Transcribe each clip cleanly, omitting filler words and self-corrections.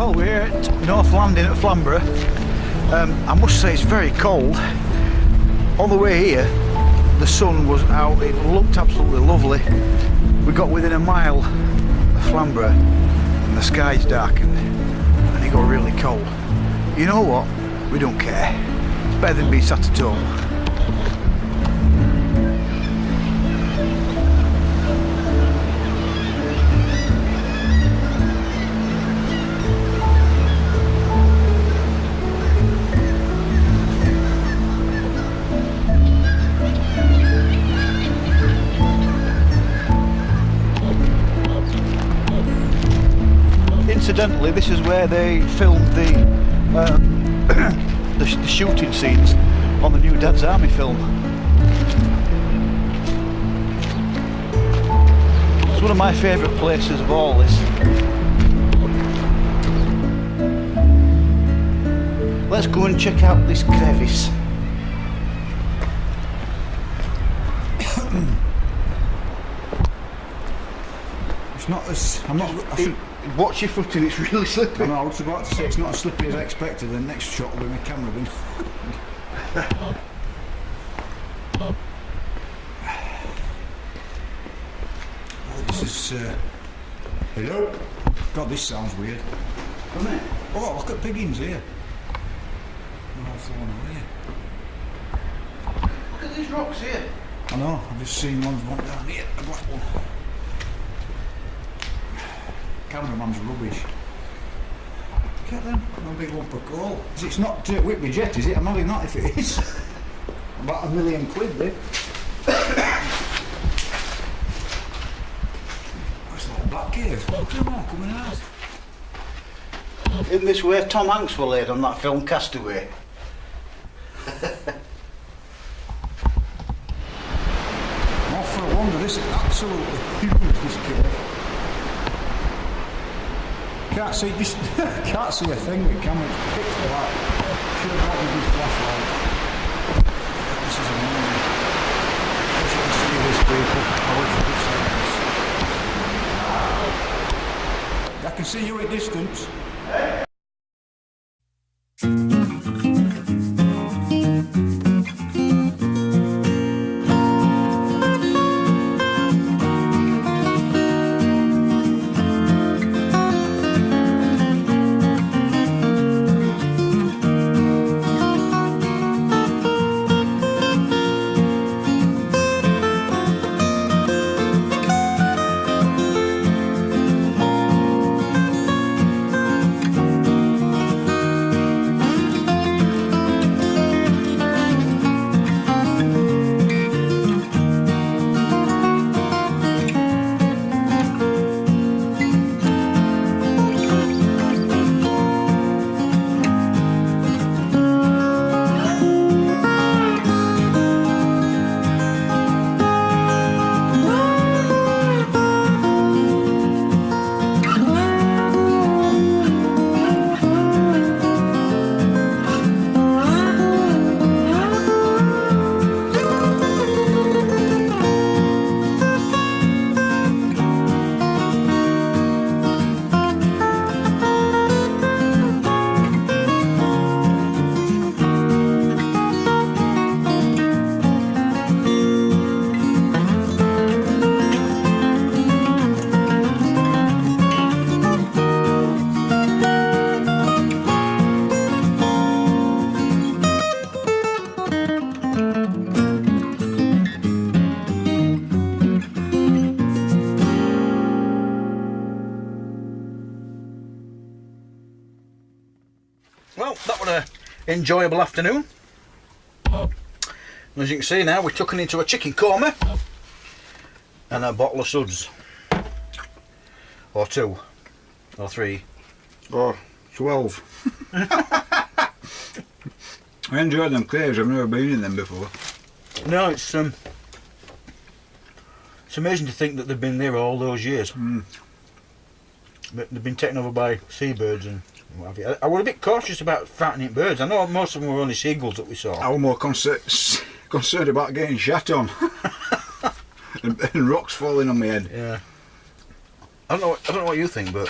Well, we're at North Landing at Flamborough. I must say it's very cold. On the way here, the sun was out, it looked absolutely lovely. We got within a mile of Flamborough and the skies darkened and it got really cold. You know what? We don't care. It's better than being sat at home. Incidentally, this is where they filmed the shooting scenes on the new Dad's Army film. It's one of my favourite places of all, this. Let's go and check out this crevice. It's not as... Watch your footing, it's really slippery. I was about to say it's not as slippery as I expected. The next shot will be my camera bin. Oh, this is... Hello? God, this sounds weird. Doesn't it? Oh, look at piggins here. They're all thrown away. Look at these rocks here. I know, I've just seen one down here, a black one. Cameraman's rubbish. Look at them, no big lump of coal. It's not Whitby Jet, is it? I'm having that if it is. About £1 million, Dave. It's like a black cave. Look at them all coming out. Isn't this where Tom Hanks were laid on that film Castaway? Oh, for a wonder, this is absolutely huge, this cave. Can't see this. Can't see a thing with camera. It's pitch black. Should have got a good flashlight. This is amazing. I wish you could see this, people. I wish you could see this. I can see you at distance. Well, that was an enjoyable afternoon. As you can see now, we're tucking into a chicken korma and a bottle of suds. Or 2. Or 3. Or 12. I enjoy them caves, I've never been in them before. No, it's amazing to think that they've been there all those years. But they've been taken over by seabirds and what have you. I was a bit cautious about frightening birds. I know most of them were only seagulls that we saw. I was more concerned about getting shot on and rocks falling on my head. Yeah. I don't know what you think, but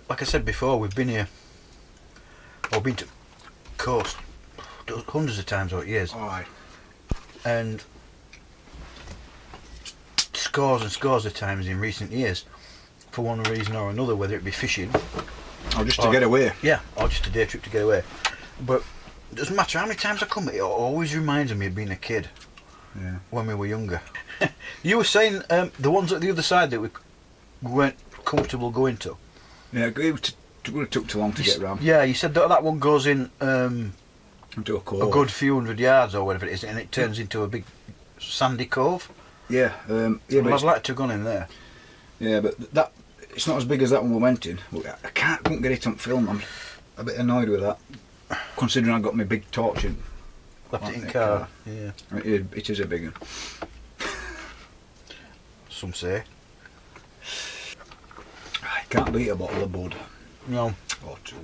like I said before, we've been here, or been to coast hundreds of times over the years, Aye. and scores and scores of times in recent years, for one reason or another, whether it be fishing, Or just to get away. yeah, or just a day trip to get away. But it doesn't matter how many times I come, it always reminds me of being a kid. Yeah. When we were younger. You were saying the ones at the other side that we weren't comfortable going to. Yeah, it would have took too long to get round. Yeah, you said that one goes in Into a cove. a good few hundred yards or whatever it is, and it turns into a big sandy cove. Yeah, yeah, Well, but I'd like to have gone in there. yeah, but that it's not as big as that one we went in. I couldn't get it on film. I'm a bit annoyed with that, considering I got my big torch in. Left it in Like car. Yeah. It is a big one. Some say. I can't beat a bottle of bud No. or two.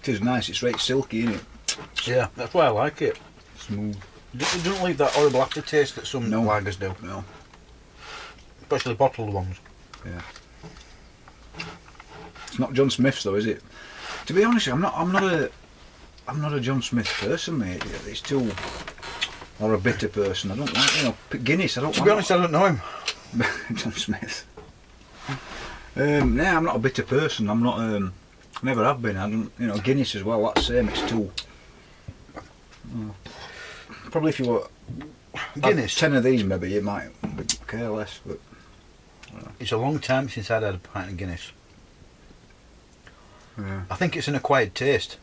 It is nice. It's right silky, isn't it? Yeah, that's why I like it. Smooth. It doesn't leave that horrible aftertaste that some No. lagers do, No. especially bottled ones. Yeah. It's not John Smith's though, is it? To be honest, I'm not a John Smith person, mate. It's too, or a bitter person. I don't like, Guinness. I don't. To be honest, I don't know him. John Smith. Nah, I'm not a bitter person. I'm not. Never have been. I don't. Guinness as well. That's the same. It's too. Probably if you were Guinness. 10 of these, maybe you might care less. But It's a long time since I'd had a pint of Guinness. yeah. I think it's an acquired taste.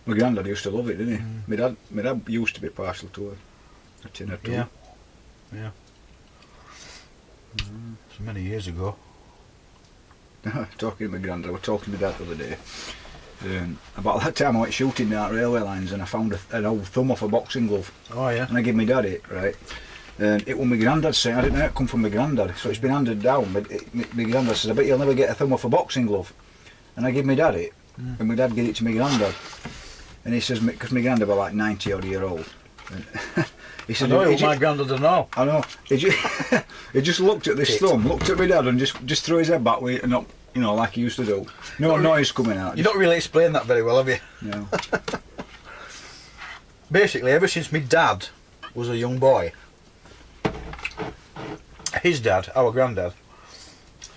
My granddad used to love it, didn't he? My dad used to be partial to a tin or two. Yeah. Yeah. It's many years ago. Talking to my granddad, I was talking to my dad the other day. About that time I went shooting down at railway lines and I found an old thumb off a boxing glove. Oh yeah. And I gave my dad it, right? And it was my granddad saying, I didn't know it come from my granddad, so it's been handed down. But my granddad says, I bet you'll never get a thumb off a boxing glove. And I give my dad it, and my dad gave it to my granddad. And he says, because my granddad was like 90 odd year old. And he said, I know my granddad and all. I know. He just looked at this thumb, looked at my dad, and just threw his head back with it, and not, like he used to do. No noise coming out. You don't really explain that very well, have you? No. Basically, ever since my dad was a young boy, his dad, our granddad,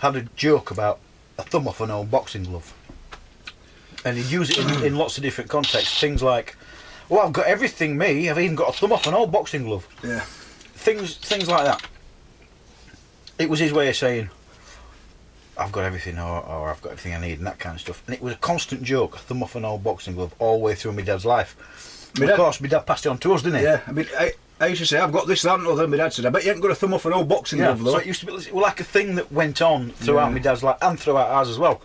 had a joke about a thumb off an old boxing glove. And he'd use it in lots of different contexts. Things like, well, I've got everything, me. I've even got a thumb off an old boxing glove. Yeah. Things like that. It was his way of saying, I've got everything, or I've got everything I need, and that kind of stuff. And it was a constant joke, a thumb off an old boxing glove, all the way through my dad's life. Of course, my dad passed it on to us, didn't he? Yeah. I mean, I used to say, I've got this, that, and other. My dad said, I bet you ain't got a thumb off an old boxing glove, though. So it used to be like a thing that went on throughout my dad's life and throughout ours as well.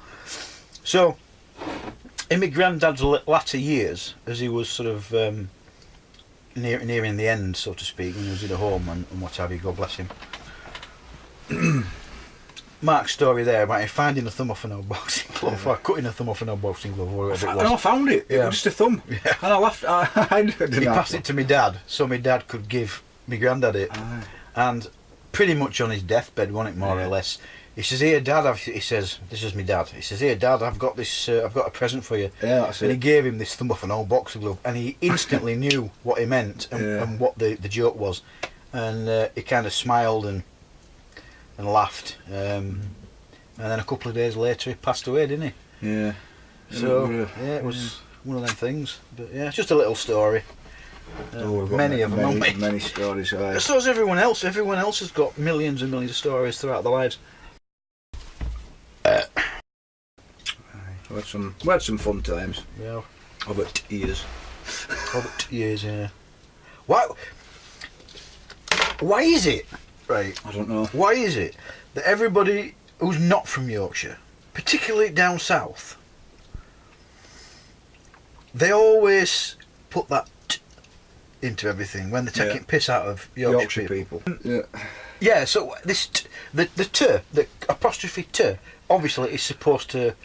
So, in my granddad's latter years, as he was sort of nearing the end, so to speak, when he was in a home and what have you, God bless him. Mark's story there about him finding a thumb off an old boxing glove, or cutting a thumb off an old boxing glove, or whatever it was. And I found it. It Yeah. was just a thumb. Yeah. And I laughed. He passed it to my dad, so my dad could give my granddad it. Aye. And pretty much on his deathbed, wasn't it, more or less? He says, "Here, Dad," he says, "This is my dad." He says, "Here, Dad, I've got this. I've got a present for you." Yeah, that's And he it. gave him this thumb off an old boxing glove, and he instantly knew what he meant and what the joke was, and he kind of smiled and laughed. And then a couple of days later, he passed away, didn't he? Yeah. So yeah, it was one of them things. But yeah, it's just a little story. We've got Many of them, haven't we? Many stories. Aye. So has everyone else. Everyone else has got millions and millions of stories throughout their lives. We had some fun times. Yeah. Over years. Hobbit years, yeah. Why is it, right? I don't know. Why is it that everybody who's not from Yorkshire, particularly down south, they always put that t into everything when they're taking piss out of Yorkshire people. Yeah. Yeah, so this the apostrophe t, obviously is supposed to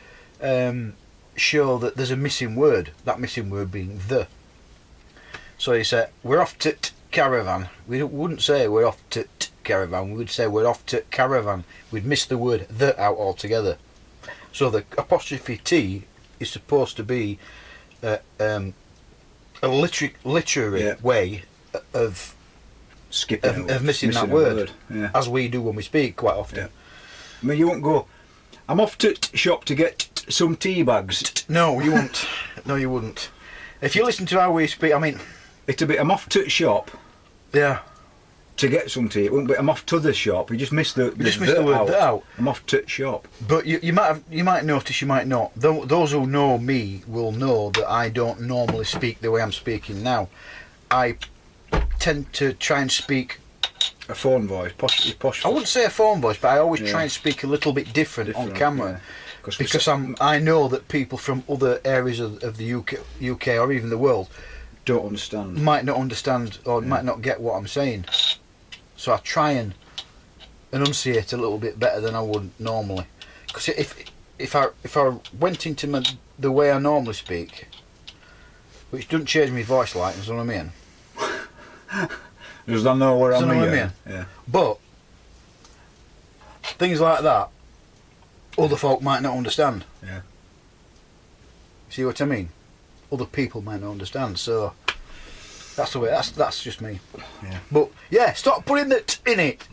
show that there's a missing word, that missing word being the. So you say, we're off to caravan. We wouldn't say we're off to caravan, we would say we're off to caravan. We'd miss the word the out altogether. So the apostrophe T is supposed to be a literary way of skipping of missing that a word, yeah. as we do when we speak quite often. Yeah. I mean, you won't go, I'm off to shop to get some tea bags. No, you wouldn't. No, you wouldn't. If you listen to how we speak, I mean, It'll be, I'm off to shop yeah, to get some tea. It won't be, I'm off to the shop. You just missed the word out. I'm off to shop. But you might notice, you might not. Those who know me will know that I don't normally speak the way I'm speaking now. I tend to try and speak A phone voice, posh. I wouldn't say a phone voice, but I always try and speak a little bit different on camera, because I know that people from other areas of the UK or even the world don't understand, might not understand or might not get what I'm saying. So I try and enunciate a little bit better than I would normally. Because if I went into the way I normally speak, which doesn't change my voice like, you know what I mean? Does that know where I'm what I mean? Yeah. But things like that, other folk might not understand. Yeah. See what I mean? Other people might not understand. So that's the way. That's just me. Yeah. But yeah, stop putting that in it.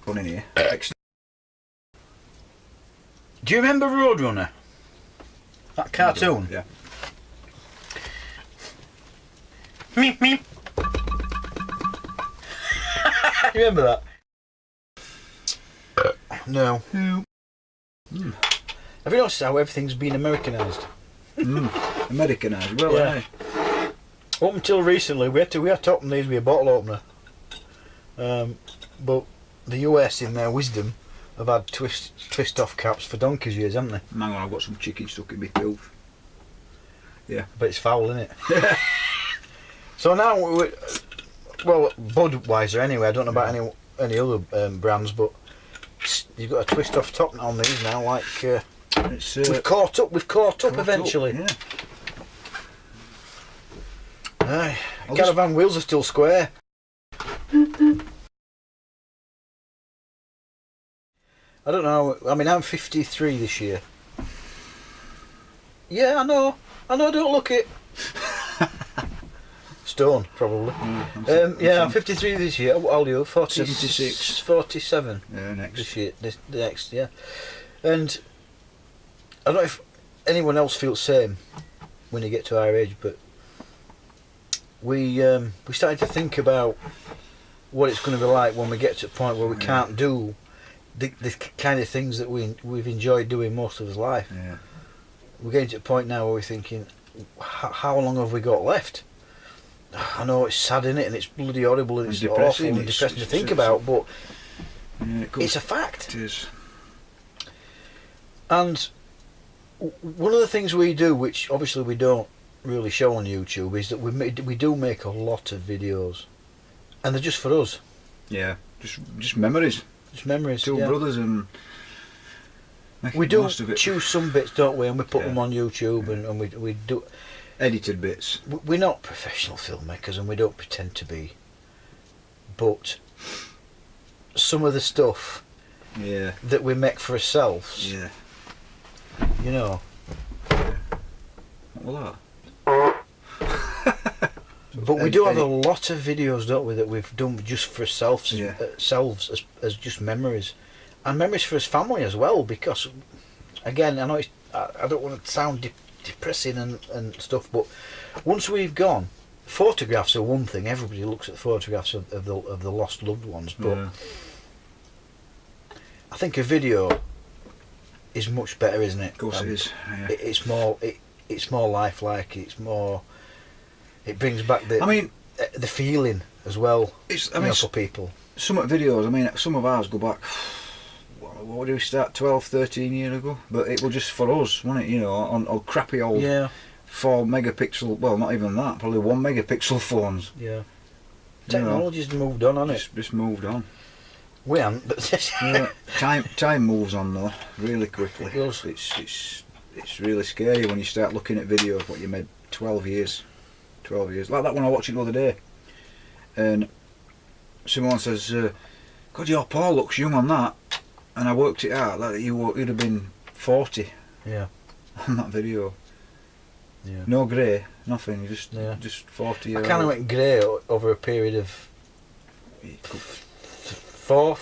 Put in here. Do you remember Roadrunner? That cartoon. Yeah. Meep meep. You remember that? No. Mm. Have you noticed how everything's been Americanised? Americanised. Well, Yeah. Up until recently, we had to open these with a bottle opener. But the US, in their wisdom, have had twist-off caps for donkey's years, haven't they? Hang on, I've got some chicken stuck in my tooth. Yeah. But it's foul, isn't it? So now, well, Budweiser anyway, I don't know about any other brands, but you've got a twist-off top on these now, like... we've caught up eventually. Yeah. Aye, caravan wheels are still square. I don't know. I mean, I'm 53 this year. Yeah, I know. Don't look it. Stone, probably. Yeah, I'm 53 this year. What old are you? 76. 47. Yeah, next. This year, the next, yeah. And I don't know if anyone else feels the same when you get to our age, but we started to think about what it's going to be like when we get to a point where we can't do the kind of things that we've enjoyed doing most of our life. Yeah. We're getting to a point now where we're thinking, how long have we got left? I know it's sad, innit, and it's bloody horrible and it's awful and depressing to think about, but it's a fact. It is. And one of the things we do, which obviously we don't really show on YouTube, is that we do make a lot of videos, and they're just for us. Yeah, just memories. Just memories. Two brothers, and we do choose some bits, don't we, and we put them on YouTube, and we do edited bits. We're not professional filmmakers, and we don't pretend to be, but some of the stuff that we make for ourselves, you know. What was that? But we do have a lot of videos, don't we, that we've done just for ourselves, as just memories, and memories for his family as well. Because, again, I know I don't want to sound depressing and stuff, but once we've gone, photographs are one thing. Everybody looks at photographs of the lost loved ones, but I think a video is much better, isn't it? Of course it is. Yeah. It's more lifelike. It's more. It brings back the feeling as well. For people. Some videos. I mean, some of ours go back. What did we start? 12, 13 years ago. But it was just for us, wasn't it? You know, on crappy old 4 megapixel. Well, not even that. Probably 1 megapixel phones. Yeah. Technology's moved on, hasn't it? Just moved on. We haven't, but time moves on though, really quickly. It does. It's really scary when you start looking at videos what you made 12 years. Like that one I watched it the other day, and someone says, "God, your Paul looks young on that," and I worked it out that you'd have been 40 Yeah. On that video. Yeah. No grey, nothing. Just 40 years. I kind of went grey over a period of 4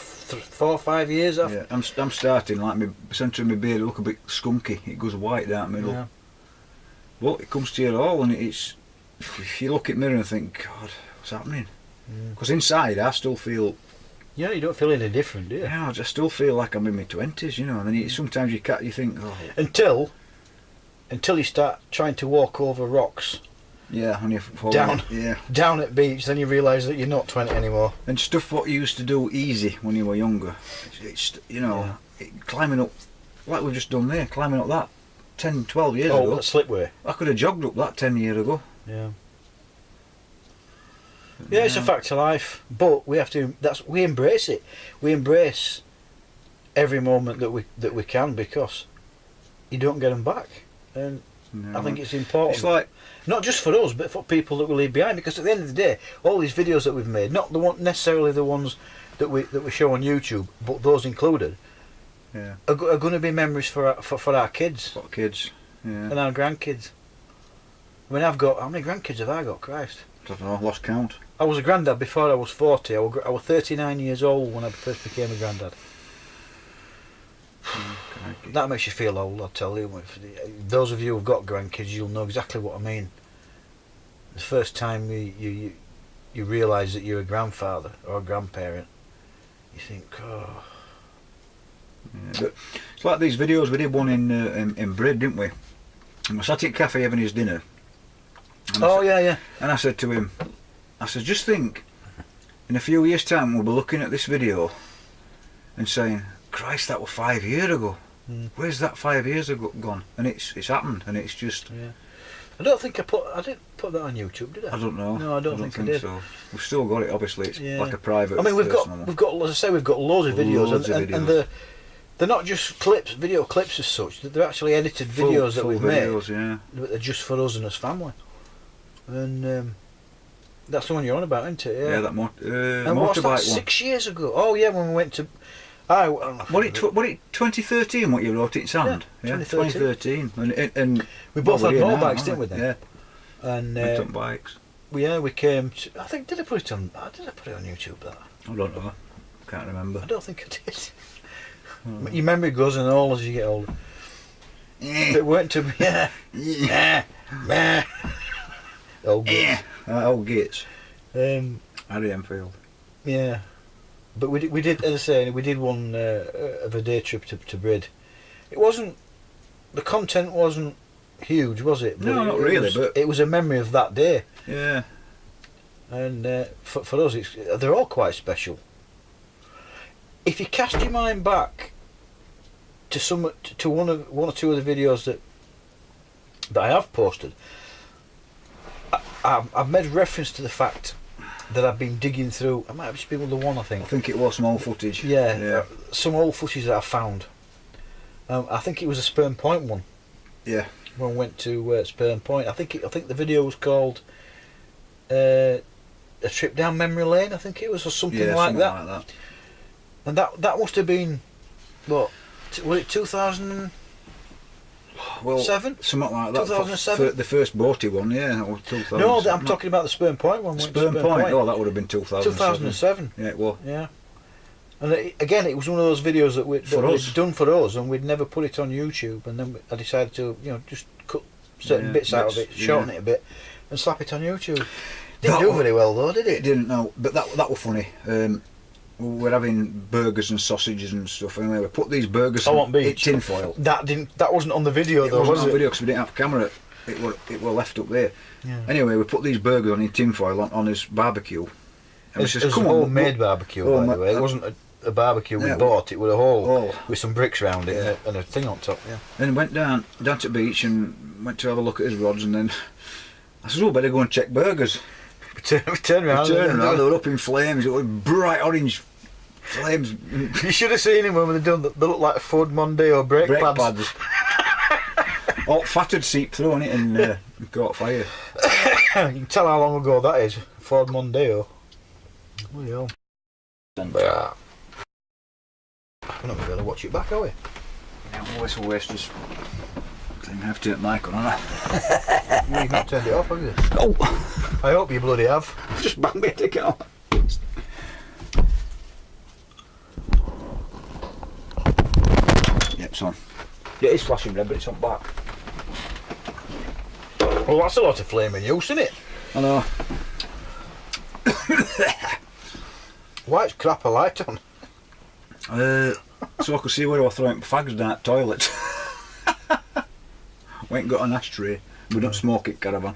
or 5 years. Yeah, I'm starting like my centre of my beard look a bit skunky. It goes white down the middle. Yeah. But it comes to you all, and it's if you look at the mirror and think, God, what's happening? Because inside I still feel. Yeah, you don't feel any different, do you? Yeah, I just still feel like I'm in my 20s, you know. And then sometimes you think, oh. Until you start trying to walk over rocks. Yeah, and you fall down at beach, then you realise that you're not 20 anymore. And stuff what you used to do easy when you were younger, it's you know, climbing up, like we've just done there, climbing up that 10, 12 years ago. Oh, that slipway. I could have jogged up that 10 years ago. Yeah. Yeah, it's a fact of life, but we have to. We embrace it. We embrace every moment that we can, because you don't get them back, and I think it's important. It's like not just for us, but for people that we leave behind. Because at the end of the day, all these videos that we've made, not necessarily the ones that we show on YouTube, but those included, are going to be memories for our kids, and our grandkids. I mean, how many grandkids have I got? Christ, I don't know, lost count. I was a granddad before I was 40. I was 39 years old when I first became a granddad. That makes you feel old, I'll tell you. Those of you who've got grandkids, you'll know exactly what I mean. The first time you realise that you're a grandfather or a grandparent, you think, oh. Yeah, but it's like these videos. We did one in Brid, didn't we? And we sat at cafe having his dinner. Yeah. And I said to him, I said, just think, in a few years' time we'll be looking at this video and saying, Christ, that was 5 years ago. Where's that 5 years ago gone? And it's happened, and it's just. Yeah. I don't think I didn't put that on YouTube, did I? I don't know. No, I don't think I did. So. We've still got it. Obviously, it's like a private. I mean, we've got, as I say, we've got loads of videos, and they're not just video clips as such. They're actually edited videos that we've made. Yeah. They're just for us and us family. And that's the one you're on about, isn't it? Yeah, that and what's that, motorbike 6 years ago? Oh yeah, when we went to. What it 2013? What you wrote it in sand? Yeah, 2013. And we both had motorbikes, now, didn't we? Then. Yeah. And we took bikes. We came. I think did I put it on YouTube? That I don't know. Can't remember. I don't think I did. Your memory goes on all as you get older. It weren't to old Gates. Old Gates. Harry Enfield. Yeah. But we did, as I say, we did one of a day trip to Brid. It wasn't, the content wasn't huge, was it? No, not really. But it was a memory of that day. Yeah. And for us, they're all quite special. If you cast your mind back to one or two of the videos that I have posted, I've made reference to the fact that I've been digging through. I might have just been the one. I think it was some old footage. Yeah. Some old footage that I found. I think it was a Spurn Point one. Yeah. When we went to Spurn Point, I think the video was called A Trip Down Memory Lane. I think it was, or something like that. And that must have been what? Was it 2000? Well, 7? Something like that. 2007? The first boaty one, yeah. That was 2007. No, I'm talking about the Spurn Point one. Spurn Point. Oh, that would have been 2007. Yeah, it was. Yeah. And again, it was one of those videos that we'd done for us, and we'd never put it on YouTube. And then I decided to, just cut certain bits out of it, shorten it a bit, and slap it on YouTube. Didn't do very well though, did it? It didn't. No, but that was funny. We're having burgers and sausages and stuff, and we put these burgers in tin foil. That wasn't on the video though, was it? It wasn't on the video because we didn't have a camera. It were left up there. Yeah. Anyway, we put these burgers in tin foil on his barbecue. And it was a homemade barbecue, by the way. It wasn't a barbecue we bought. It was a hole with some bricks round it and a thing on top. Yeah. Then went down to the beach and went to have a look at his rods, and then I said, "Oh, better go and check burgers." We turned around. They were up in flames. It was bright orange flames. You should have seen him when they done. They looked like Ford Mondeo brake pads. All fat had seeped through on it and caught fire. You can tell how long ago that is. Ford Mondeo. Bloody hell. We're not going to be able to watch it back, are we? Whistle wasters. I have to turn the mic on, haven't I? You've not turned it off, have you? Oh! I hope you bloody have. I've just banged my ticket on. Yep, it's on. Yeah, it's flashing red, but it's on back. Well, that's a lot of flaming use, isn't it? I know. Why is crap a light on? So I could see where I was throwing fags down the toilet. We ain't got an ashtray. We don't smoke it, caravan.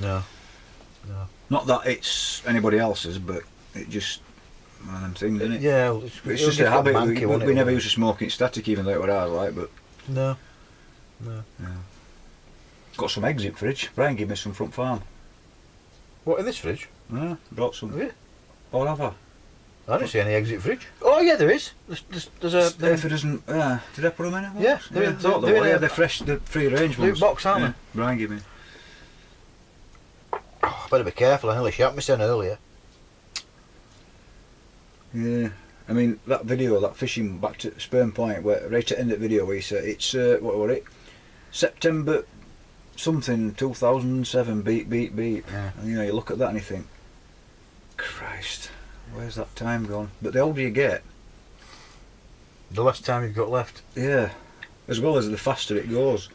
No. Not that it's anybody else's, but it just one of them things, isn't it? Yeah, well, It's just a habit. We never used to smoke it static, even though it was ours, like. But No. got some eggs in fridge. Brian gave me some from farm. What, in this fridge? Yeah, brought some. Have you? Or have I? I don't see any eggs in fridge. Oh yeah, there is. There's a... If it doesn't, did I put them in? Yeah, they're fresh, they're free range ones. Loot box, aren't they? Brian gave me. Oh, better be careful, I nearly shot my son earlier. Yeah, I mean that video, that fishing back to Sperm Point, where right at the end of the video, where he said it's what was it? September something 2007. Beep. Yeah. And, you look at that and you think, Christ, where's that time gone? But the older you get, The last time you've got left. yeah, as well as the faster it goes.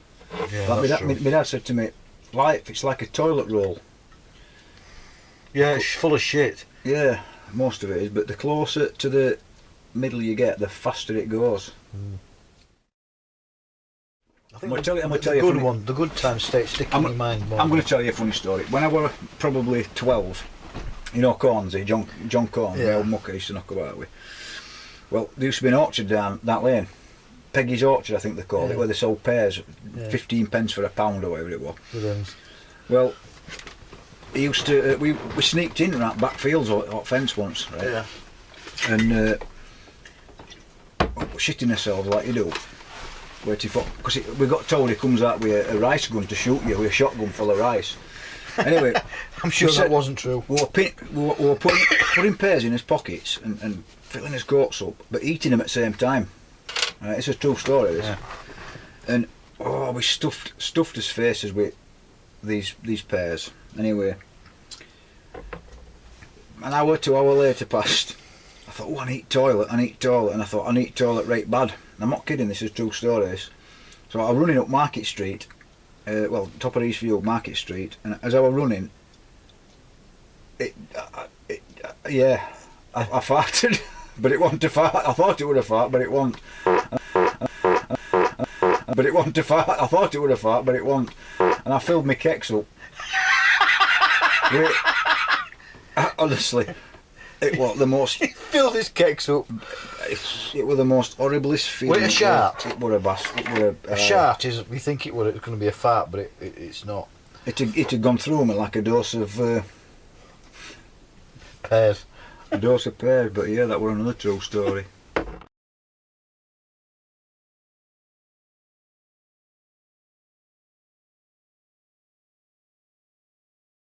Yeah, Like that's my true. dad said to me, life it's like a toilet roll. Yeah, it's full of shit. Yeah, most of it is, but the closer to the middle you get, the faster it goes. I think I'm gonna tell you good funny- one, the good times stay sticking in your mind more. I'm going to tell you a funny story. When I was probably 12, Cornsey, John Corns, Yeah. my old mucker used to knock about with. Well, there used to be an orchard down that lane. Peggy's Orchard, I think they called it, where they sold pears, 15 pence for a pound or whatever it was. Well, he used to. We sneaked in around back fields or fence once, right? Yeah. And shitting ourselves like you do. Waiting for, because we got told he comes out with a rice gun to shoot you with a shotgun full of rice. Anyway, I'm sure that wasn't true. we were putting pears in his pockets and filling his coats up, but eating them at the same time. Right, it's a true story, this. Yeah. And we stuffed his faces with these pears. Anyway, an hour, 2 hours later passed. I thought, oh, I need toilet, and I thought, I need toilet right bad. I'm not kidding, this is a true story, this. So I was running up Market Street, top of Eastfield, Market Street, and as I was running, I farted, but it wasn't a fart. I thought it would have fart, but it wasn't. But it wasn't a fart. I thought it would have fart, but it wasn't. And I filled my kecks up. Honestly, it was the most. He filled his kecks up. It was the most horriblest feeling. Was it a shart? It would have A shart is, we think it's going to be a fart, but it's not. It had gone through me like a dose of Pears. pears. But yeah, that was another true story.